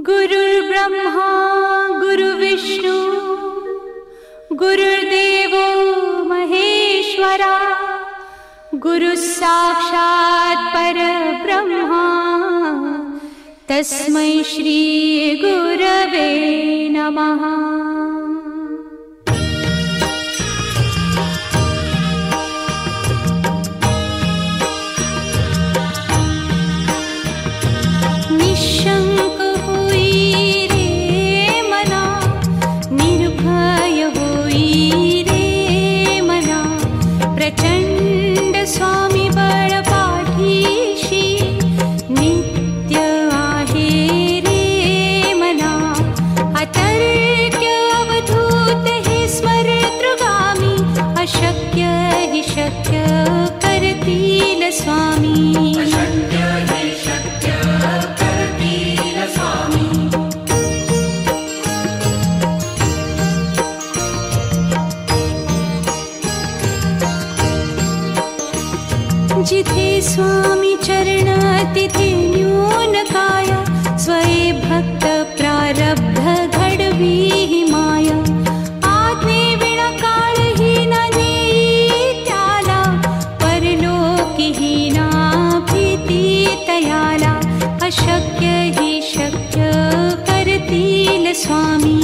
गुरुर्ब्रह्मा गुरुर्विष्णु गुरुर्देवो महेश्वरा गुरुः साक्षात् परब्रह्मा तस्मै श्री गुरवे नमः। निशंक हुई रे मना, निर्भय हुई रे मना, प्रचंड स्वामी बळ पाठीशी नित्य आहे रे मना। अतर्क्य अवधूत हे स्मरतृगामी, अशक्य हि शक्य करतील स्वामी। जिथे स्वामी चरण तिथे न्यून काया, स्वये भक्त प्रारब्ध घडवी ही माया। आज्ञे विना काळहीन नेई त्याला, परलोकीहीना भीती तयाला। अशक्य हि शक्य करतील स्वामी।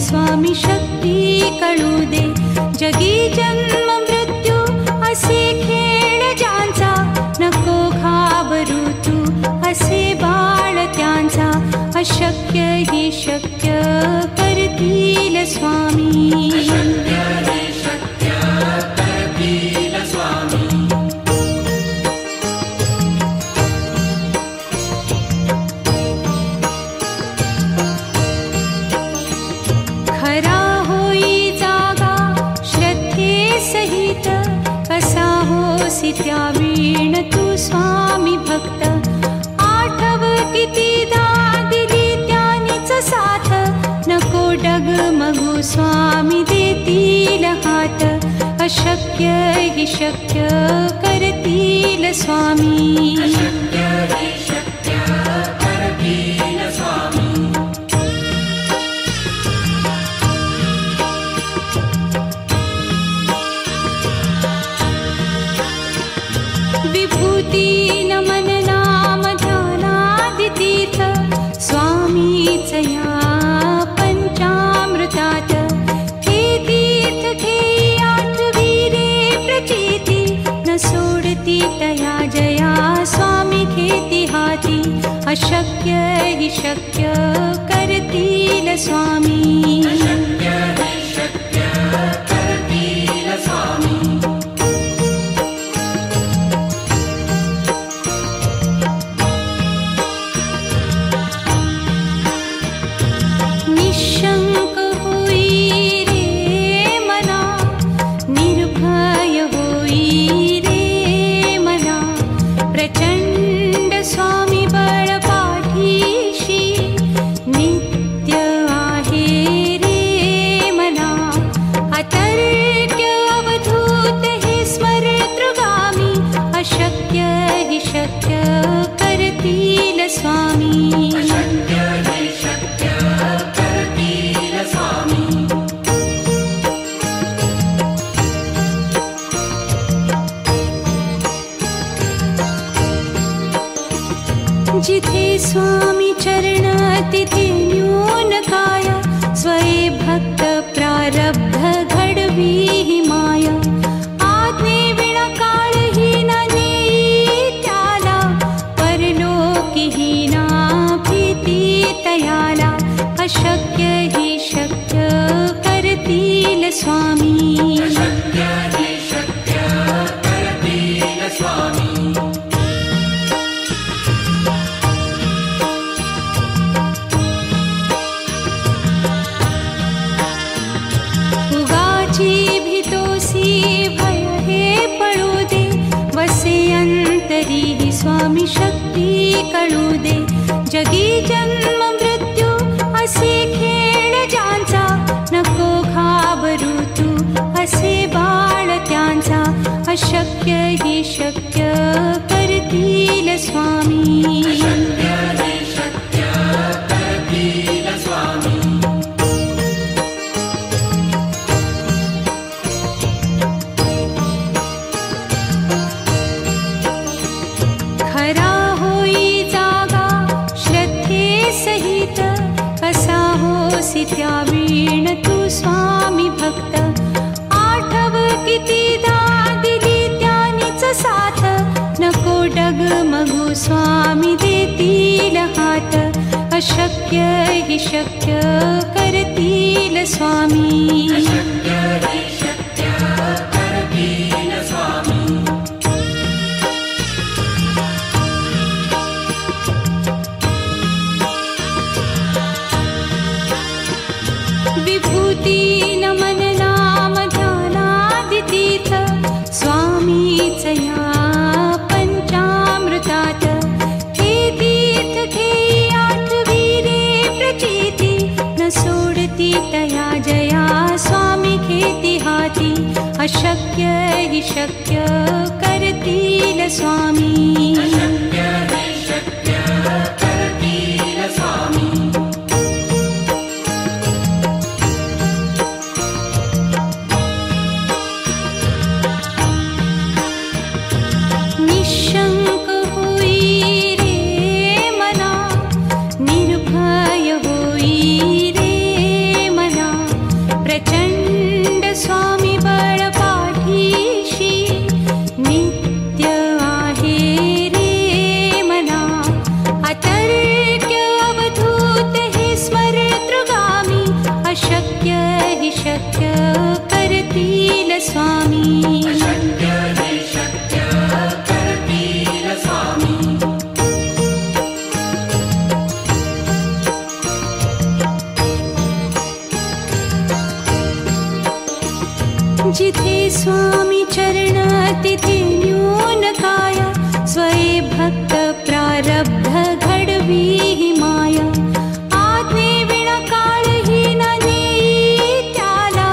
स्वामी शक्ती कळू दे, जगी जन्म मृत्यू असे खेळ ज्यांचा। नको घाबरू तू असे बाळ त्यांचा, अशक्य हि शक्य करतील स्वामी। त्यावीण तू स्वामी भक्त, आठव कितीदा दिली त्यानीच साथ। नको डगमगू स्वामी देतील हात, अशक्य हि शक्य करतील स्वामी। विभूती नमन नाम ध्यानादितीर्थ, स्वामीच या पंचामृतात। हे तीर्थ घेई आठवी रे प्रचिती, न सोडती तया जया स्वामी घेती हाती। अशक्य हि शक्य करतील स्वामी। निशंक हुई रे मना, निर्भय हुई रे मना, प्रचंड स्वामी बळ पाठीशी नित्य आहे रे मना। अतर्क्य अवधूत हे स्मरतृगामी, अशक्य हि शक्य करतील स्वामी। जिथे स्वामी चरण तिथे न्यून काया, स्वये भक्त प्रारब्ध घडवी ही माया। आज्ञे विना काळहीन नेई त्याला, परलोकीहीना भीती तयाला। अशक्य हि शक्य करतील स्वामी। उगाची भीतो शक्ती कळू दे. जगी जन्म मृत्यू असे खेळ ज्यांचा, नको घाबरू तू असे बाळ त्यांचा. अशक्य ही शक्य करतील स्वामी. खरा होई जागा श्रद्धे सहित, कसा होसी त्या वीण तू स्वामी भक्त. आठव कितीदा दिली त्यानीच साथ, नको डगमगू स्वामी देतील हात. अशक्य ही शक्य करतील स्वामी. विभूती नमन नाम ध्यानादितीर्थ, स्वामीच या पंचामृतात. हे तीर्थ घेई आठवी रे प्रचिती, न सोडती तया जया स्वामी घेती हाती. अशक्य ही शक्य करतील स्वामी. निशंक होई रे मना, निर्भय होई रे मना. प्रचंड स्वामी बळ पाठीशी, नित्य आहे रे मना. अतर्क्य अवधूत हे स्मरतृगामी, अशक्य हि शक्य करतील स्वामी. जिथे स्वामी चरण तिथे न्यून काय, स्वये भक्त प्रारब्ध घडवी ही माया. आज्ञे विना काळही न नेई त्याला,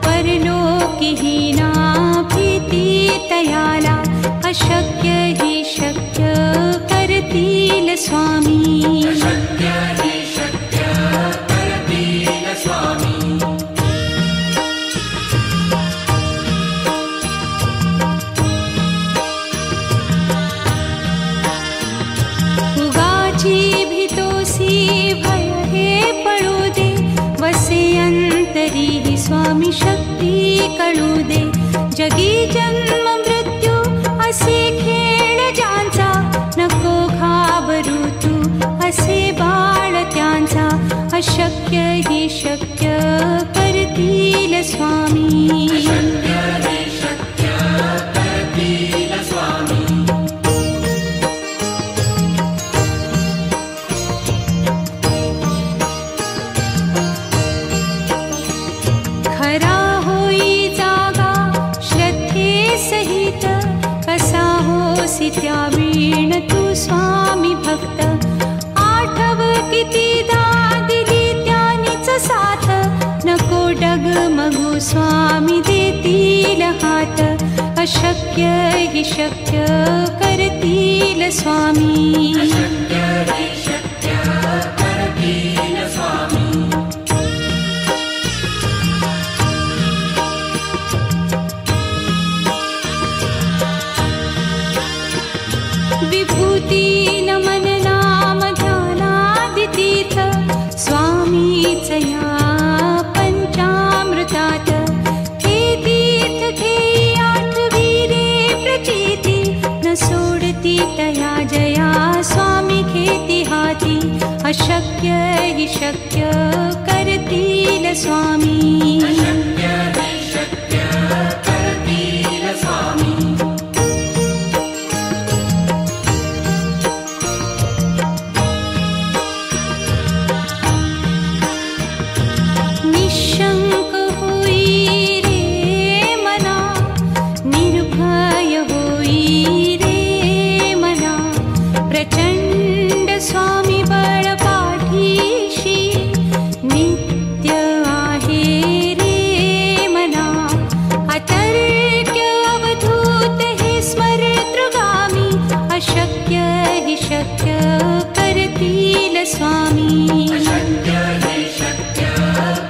परलोकी ही ना भीती तयाला. अशक्य ही शक्य करतील स्वामी. भीतोसी भय हे पळू दे, वसे अंतरी ही स्वामी शक्ती कळू दे. जगी जन्म मृत्यू असे खेळ ज्यांचा, नको घाबरू तू असे बाळ त्यांचा. अशक्य ही शक्य करतील स्वामी. खरा होई जागा श्रद्धे सहित, कसा होसी त्या वीण तू स्वामी भक्त. आठव कितीदा दिली त्यानीच साथ, नको डगमगू स्वामी देतील हात. अशक्य हि शक्य करतील स्वामी. विभूती नमन नाम ध्यानादितीर्थ, स्वामीच या पंचामृतात. हे तीर्थ घेई आठवी रे प्रचिती, न सोडती तया जया स्वामी घेती हाती. अशक्य हि शक्य करतील स्वामी. निशंक होई रे मना, निर्भय होई रे मना. अशक्य हि शक्य करतील स्वामी अशक्य हि शक्य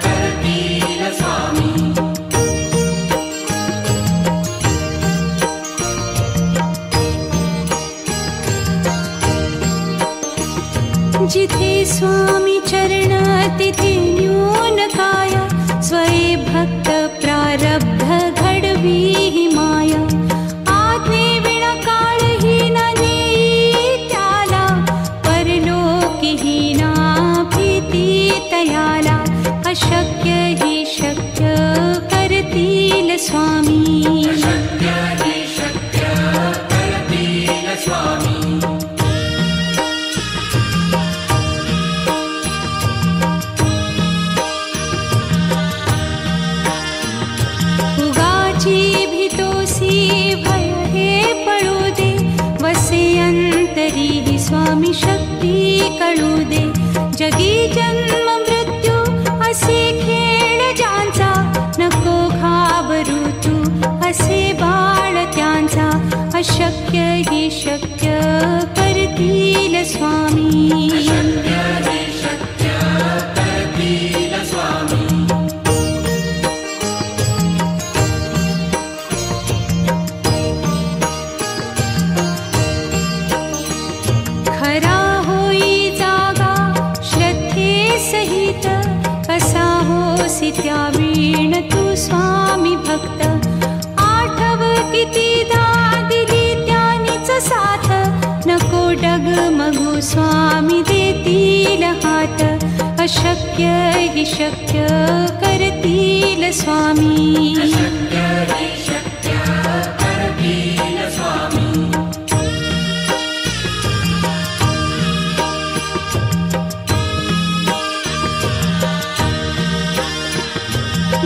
करतील स्वामी जिथे स्वामी चरण तिथे न्यून काय स्वये भक्त प्रारब्ध घडवी हि माया आज्ञे विना काळही न नेई त्याला परलोकी हि ना भीती तयाला अशक्य हि शक्य करतील स्वामी अशक्य हि शक्य करतील स्वामी स्वामी शक्ती कळू दे जगी जन्म मृत्यू असे खेळ ज्यांचा नको घाबरू तू असे बाळ त्यांचा अशक्य हि शक्य करतील स्वामी अशक्य हि शक्य करतील स्वामी त्यावीण तू स्वामी भक्त आठव कितीदा दिली त्यानीच साथ नको डगमगू स्वामी देतील हात अशक्य हि शक्य करतील स्वामी अशक्य हि शक्य करतील स्वामी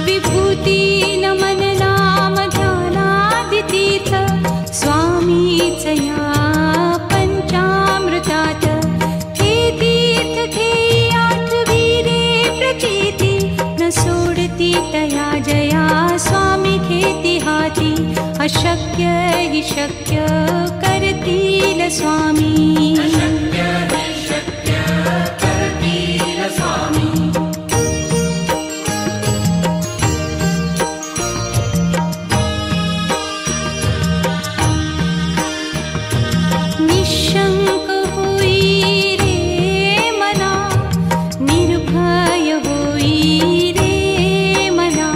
विभूती नमन नाम ध्यानादितीर्थ स्वामीच या पंचामृतात हे तीर्थ घेई आठवी रे प्रचिती न सोडती तया जया स्वामी घेती हाती अशक्य हि शक्य करतील स्वामी अशक्य हि शक्य करतील स्वामी निशंक होई रे मना निर्भय होई रे मना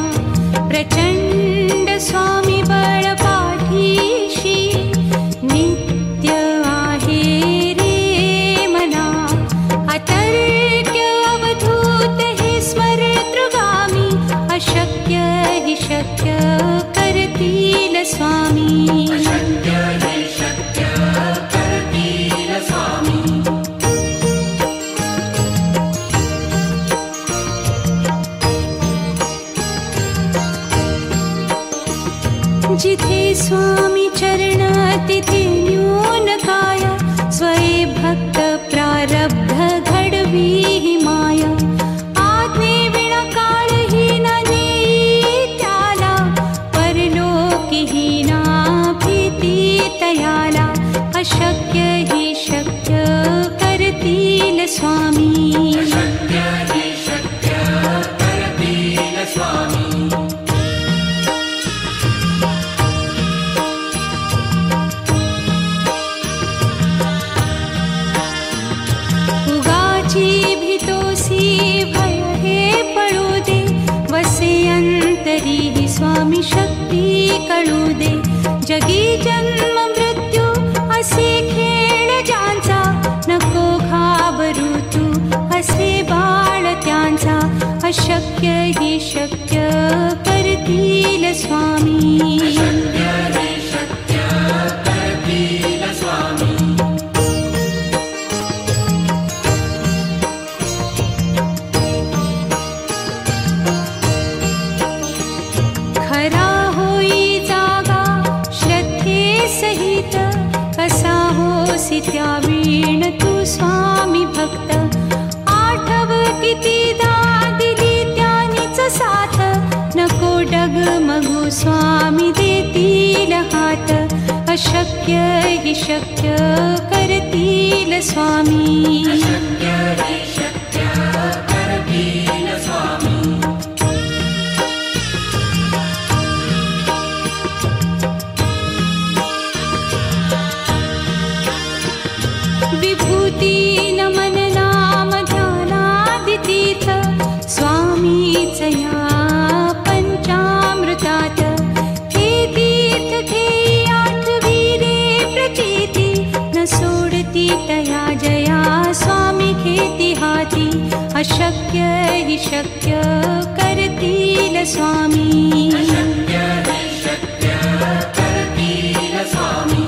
प्रचंड स्वामी बळ पाठीशी नित्य आहे रे मना अतर्क्य अवधूत हे स्मरतृगामी अशक्य हि शक्य करतील स्वामी अशक्य हि शक्य करतील स्वामी जिथे स्वामी चरण तिथे न्यून काय स्वये भक्त प्रारब्ध घडवी हि माया आज्ञे विना काळही न नेई त्याला परलोकी हि ना भीती तयाला अशक्य हि शक्य करतील स्वामी अशक्य हि शक्य करतील स्वामी उगाची भीतोसी भय हे पळू दे वसे अंतरी हि स्वामी शक्ती कळू दे जगी जन्म मृत्यू असे खेळ ज्यांचा नको घाबरू तू असे बाळ त्यांचा अशक्य हि शक्य करतील स्वामी अशक्य हि शक्य करतील स्वामी खरा होई जागा श्रद्धे सहित कसा होसी त्यावीण तू स्वामी भक्त आठव कितीदा दिली त्यानीच साथ नको डगमगू स्वामी देतील हात अशक्य हि शक्य करतील स्वामी. अशक्य हि शक्य करतील स्वामी. विभूती नमन नाम ध्यानादितीर्थ स्वामीच या पंचामृतात. हे तीर्थ घेई आठविले प्रचिती न सोडती तया जया स्वामी घेती हाती. अशक्य हि शक्य करतील स्वामी. अशक्य हि शक्य करतील स्वामी.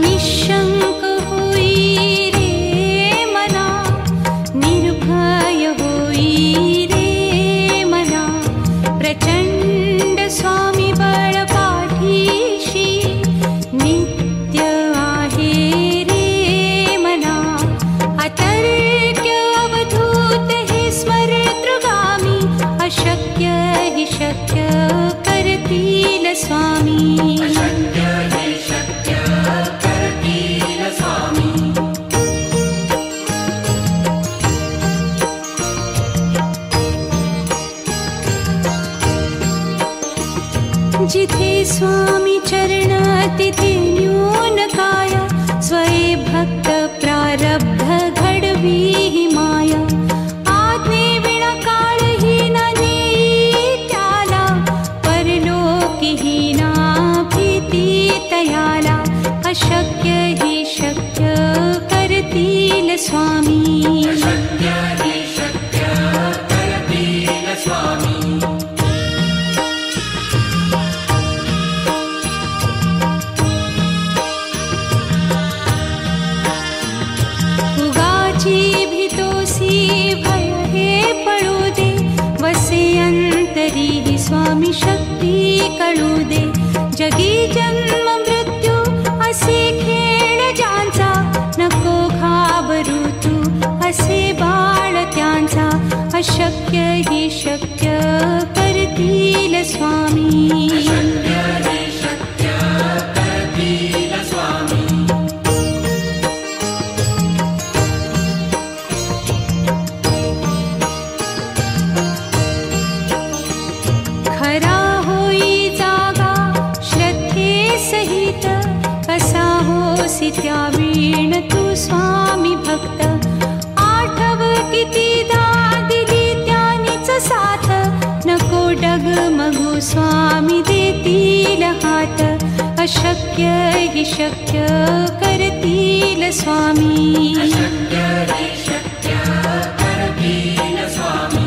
निशंक होई रे मना, निर्भय होई रे मना. प्रचंड स्वामी बळ पाठीशी नित्य आहे रे मना. अतर्क्य अवधूत हे स्मरतृगामी. अशक्य हि शक्य करतील स्वामी. अशक्य हि शक्य करतील स्वामी. जिथे स्वामी चरण तिथे न्यून काय. स्वये भक्त प्रारब्ध घडवी हि माया. आज्ञे विना काळही न नेई त्याला. परलोकी ही ना भीती तयाला. अशक्य हि शक्य करतील स्वामी. अशक्य हि शक्य करतील स्वामी. उगाची भीतोसी भय हे पळू दे. वसे अंतरी हि स्वामी शक्ती कळू दे. जगी जन्म मृत्यू असे खेळ ज्यांचा. नको घाबरू तू असे बाळ त्यांचा. अशक्य हि शक्य करतील स्वामी. अशक्य हि शक्य करतील स्वामी. खरा होई जागा श्रद्धे सहित. कसा होसी त्या वीण तू स्वामी भक्त. आठव कितीदा दिली त्यानीच साथ. नको डगमगू स्वामी देतील हात. अशक्य हि शक्य करतील स्वामी. अशक्य हि शक्य करतील स्वामी.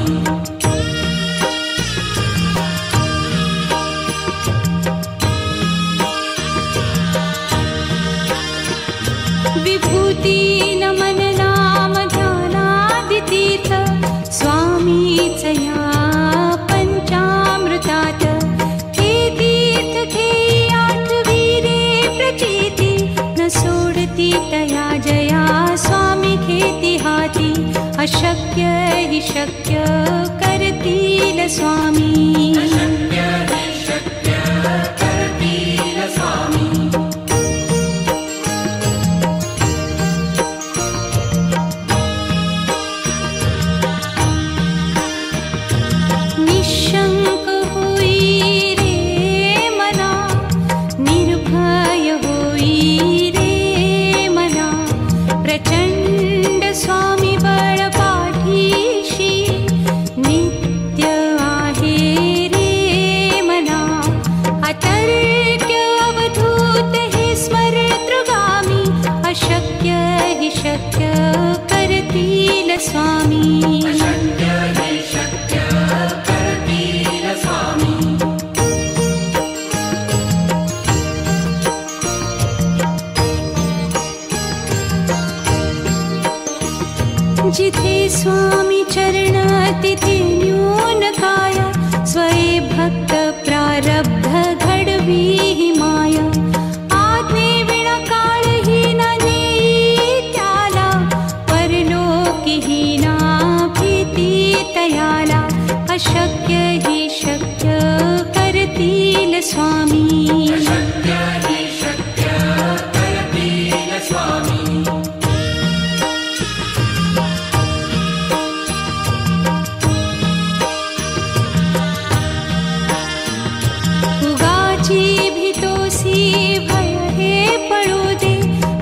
विभूती नमन नाम ध्यानादितीर्थ स्वामीच या पंचामृतात. हे तीर्थ घेई आठविले प्रचिती न सोडती तया जया स्वामी घेती हाती. अशक्य हि शक्य करतील स्वामी. अशक्य हि शक्य करतील स्वामी. निशंक होई रे मना, निर्भय होई रे मना. प्रचंड स्वामी बळ पाठीशी नित्य आहे रे मना. अतर्क्य अवधूत हे स्मरतृगामी. अशक्य हि शक्य करतील स्वामी. अशक्य हि शक्य करतील स्वामी. जिथे स्वामी चरण तिथे न्यून काय. स्वये भक्त प्रारब्ध घडवी हि माया. आज्ञे विना काळही न नेई त्याला. परलोकी ही ना अशक्य हि शक्य करतील स्वामी. अशक्य हि शक्य करतील स्वामी. उगाची भीतोसी भय हे पडू दे,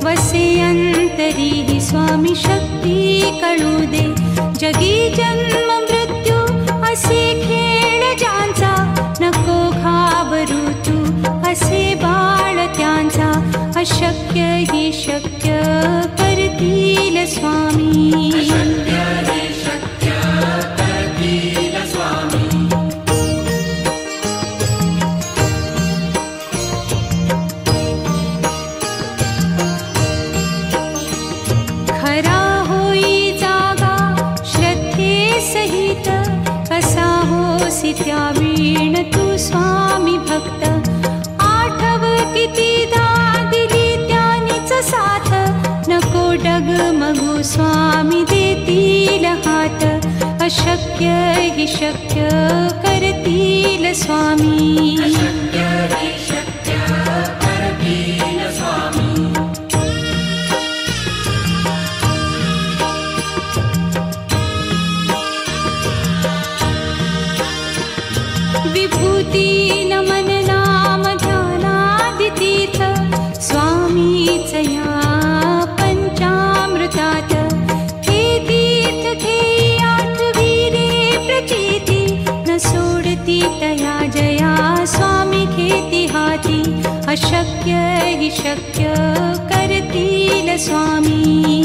वसे अंतरी ही स्वामी शक्ती कळू दे. जगी जन्म मृत्यू असे खेळ ज्यांचा, नको घाबरू तू असे बाळ त्यांचा. अशक्य हि शक्य करतील स्वामी. अशक्य हि शक्य करतील स्वामी. खरा होई जागा श्रद्धे सहित, कसा होसी त्या वीण तू स्वामी भक्त. आठव कितीदा दिली त्यानीच साथ, नको डगमगू स्वामी देतील हात. अशक्य हि शक्य करतील स्वामी. अशक्य हि शक्य करतील स्वामी. विभूती नमन नाम ध्यानादितीर्थ, स्वामीच या पंचामृतात. हे तीर्थ घेई आठवीरे प्रचिती, न सोडती तया जया स्वामी घेती हाती. अशक्य हि शक्य करतील स्वामी.